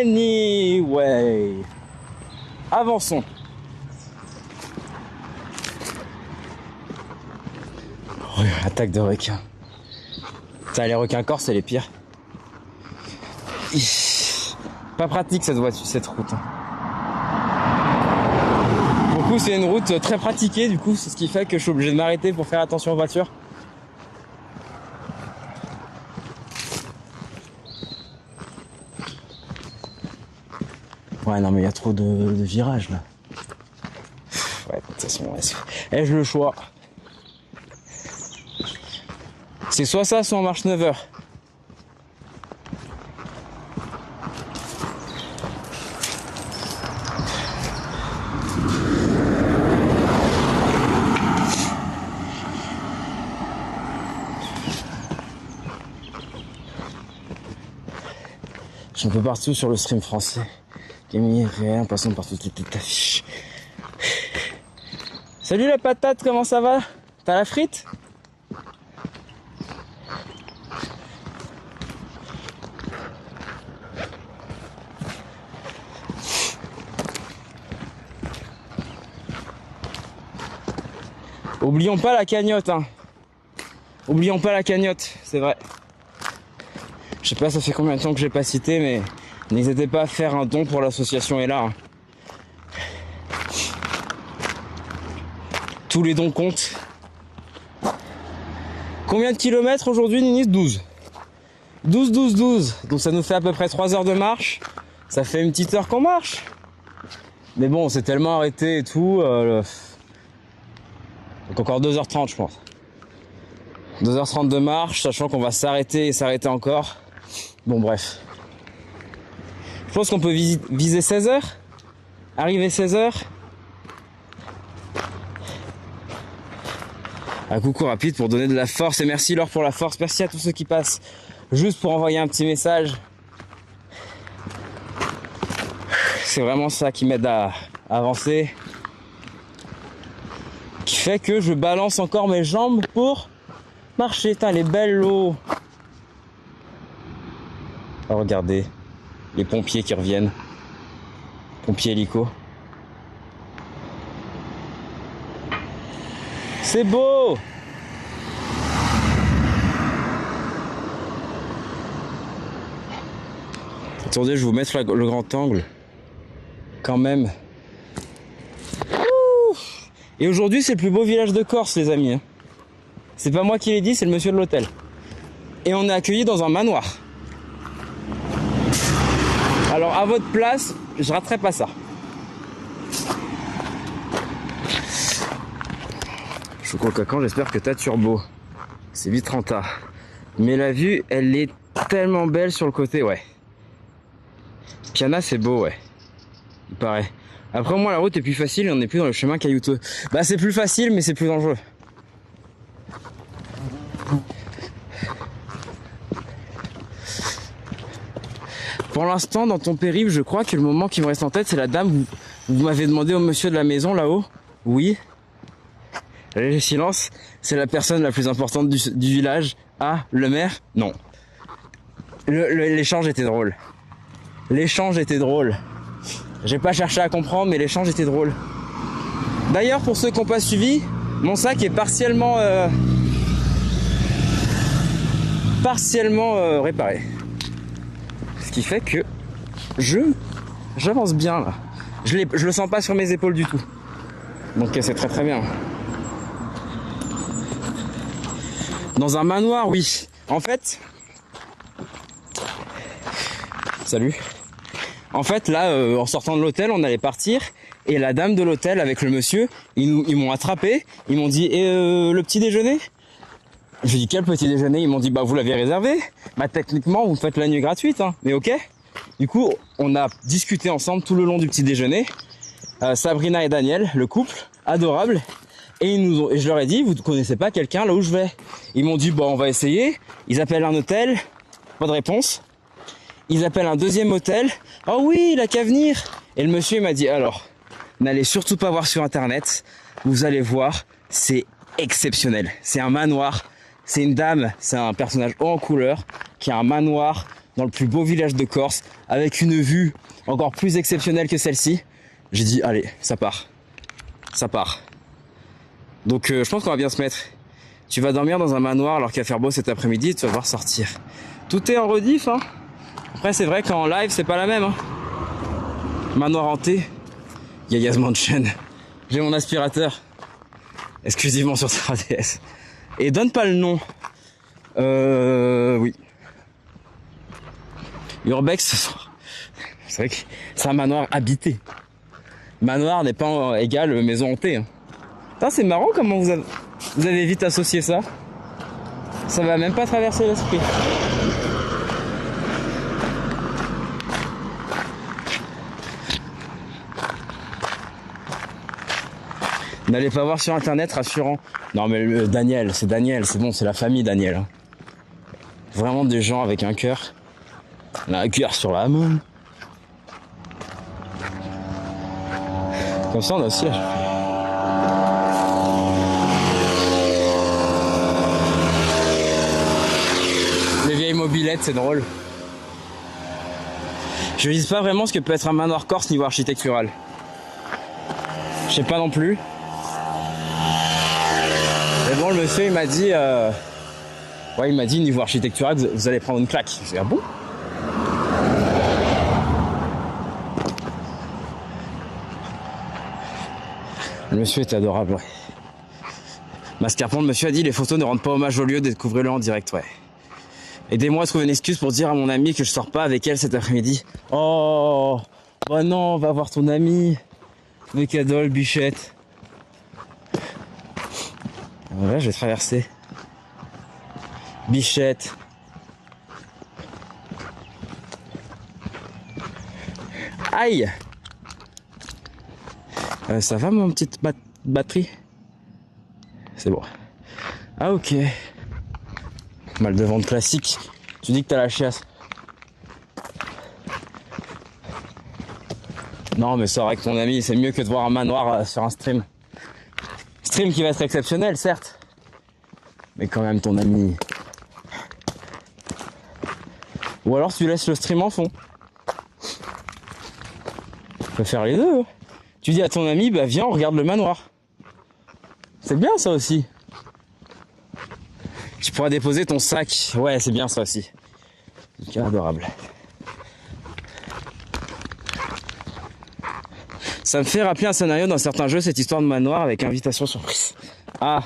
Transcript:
Anyway. Avançons. Oh, attaque de requin. Ça, les requins corses, c'est les pires. Pas pratique cette route. Du coup, c'est une route très pratiquée, du coup, c'est ce qui fait que je suis obligé de m'arrêter pour faire attention aux voitures. Ouais, non, mais il y a trop de virages là. Ouais, de toute façon, ai-je le choix? C'est soit ça, soit on marche 9 heures. Je suis un peu partout sur le stream français. Camille réel, passant par toutes les têtes d'affiche. Salut la patate, comment ça va? T'as la frite? Oublions pas la cagnotte, hein. Oublions pas la cagnotte, c'est vrai. Je sais pas ça fait combien de temps que j'ai pas cité, mais n'hésitez pas à faire un don pour l'association est là. Hein. Tous les dons comptent. Combien de kilomètres aujourd'hui, Ninis? 12. 12. Donc ça nous fait à peu près 3 heures de marche. Ça fait une petite heure qu'on marche. Mais bon, on s'est tellement arrêté et tout. Donc encore 2h30 je pense. 2h30 de marche, sachant qu'on va s'arrêter et s'arrêter encore. Bon bref. Je pense qu'on peut viser 16h. Arriver 16h. Un coucou rapide pour donner de la force. Et merci Laure pour la force. Merci à tous ceux qui passent juste pour envoyer un petit message. C'est vraiment ça qui m'aide à avancer. Qui fait que je balance encore mes jambes pour marcher. Putain, elle est belle l'eau. Oh, regardez, les pompiers qui reviennent. Pompiers hélico. C'est beau. Attendez, je vais vous mettre le grand angle. Quand même. Ouh. Et aujourd'hui, c'est le plus beau village de Corse, les amis. C'est pas moi qui l'ai dit, c'est le monsieur de l'hôtel. Et on est accueillis dans un manoir. Alors à votre place, je raterai pas ça. Choco Cacan, j'espère que t'as turbo. C'est vite rentable. Mais la vue, elle est tellement belle sur le côté, ouais. Piana, c'est beau, ouais. Il paraît. Après moi, la route est plus facile et on n'est plus dans le chemin caillouteux. Bah c'est plus facile, mais c'est plus dangereux. Pour l'instant, dans ton périple, je crois que le moment qui me reste en tête, c'est la dame. Vous m'avez demandé au monsieur de la maison là-haut. Oui. Le silence, c'est la personne la plus importante du village. Ah, le maire? Non. L'échange était drôle. L'échange était drôle. J'ai pas cherché à comprendre, mais l'échange était drôle. D'ailleurs, pour ceux qui n'ont pas suivi, mon sac est partiellement réparé. Ce qui fait que j'avance bien là. Je le sens pas sur mes épaules du tout. Donc c'est très très bien. Dans un manoir, oui. En fait... Salut. En fait, là, en sortant de l'hôtel, on allait partir. Et la dame de l'hôtel avec le monsieur, ils m'ont attrapé. Ils m'ont dit, le petit déjeuner? J'ai dit, quel petit déjeuner? Ils m'ont dit, bah vous l'avez réservé. Bah techniquement, vous me faites la nuit gratuite, hein. Mais ok. Du coup, on a discuté ensemble tout le long du petit déjeuner. Sabrina et Daniel, le couple, adorable. Et et je leur ai dit, vous ne connaissez pas quelqu'un là où je vais? Ils m'ont dit, bon, on va essayer. Ils appellent un hôtel, pas de réponse. Ils appellent un deuxième hôtel. Oh oui, il a qu'à venir. Et le monsieur m'a dit, alors, n'allez surtout pas voir sur internet. Vous allez voir, c'est exceptionnel. C'est un manoir. C'est une dame, c'est un personnage haut en couleur qui a un manoir dans le plus beau village de Corse, avec une vue encore plus exceptionnelle que celle-ci. J'ai dit, allez, ça part. Ça part. Donc je pense qu'on va bien se mettre. Tu vas dormir dans un manoir alors qu'il va faire beau cet après-midi, tu vas voir sortir. Tout est en rediff, hein. Après c'est vrai qu'en live c'est pas la même, hein. Manoir hanté, Yaya's Mansion. J'ai mon aspirateur, exclusivement sur 3DS. Et donne pas le nom. Oui. Urbex ce soir. C'est vrai que c'est un manoir habité. Manoir n'est pas égal maison hantée, hein. C'est marrant comment vous avez vite associé ça. Ça va même pas traverser l'esprit. N'allez pas voir sur internet, rassurant. Non mais Daniel, c'est bon, c'est la famille Daniel, hein. Vraiment des gens avec un cœur. On a un cœur sur la main. Comme ça on a aussi... Les vieilles mobilettes, c'est drôle. Je vise pas vraiment ce que peut être un manoir corse niveau architectural. Je sais pas non plus. Mais bon, le monsieur il m'a dit, ouais, il m'a dit niveau architectural vous allez prendre une claque. Je dis ah bon? Le monsieur est adorable, ouais. Mascarpone, le monsieur a dit les photos ne rendent pas hommage au lieu, découvrez-le en direct, ouais. Aidez-moi à trouver une excuse pour dire à mon amie que je sors pas avec elle cet après-midi. Oh, bah non, va voir ton amie. Avec Adol, Bichette. Voilà, je vais traverser. Bichette. Aïe. Ça va mon petite batterie? C'est bon. Ah ok. Mal de ventre classique. Tu dis que t'as la chiasse. Non mais sors avec ton ami, c'est mieux que de voir un manoir sur un stream. Stream qui va être exceptionnel certes. Mais quand même ton ami. Ou alors tu laisses le stream en fond. Tu peux faire les deux. Tu dis à ton ami, bah viens on regarde le manoir. C'est bien ça aussi. Tu pourras déposer ton sac. Ouais, c'est bien ça aussi. C'est adorable. Ça me fait rappeler un scénario dans certains jeux, cette histoire de manoir avec invitation surprise. Ah,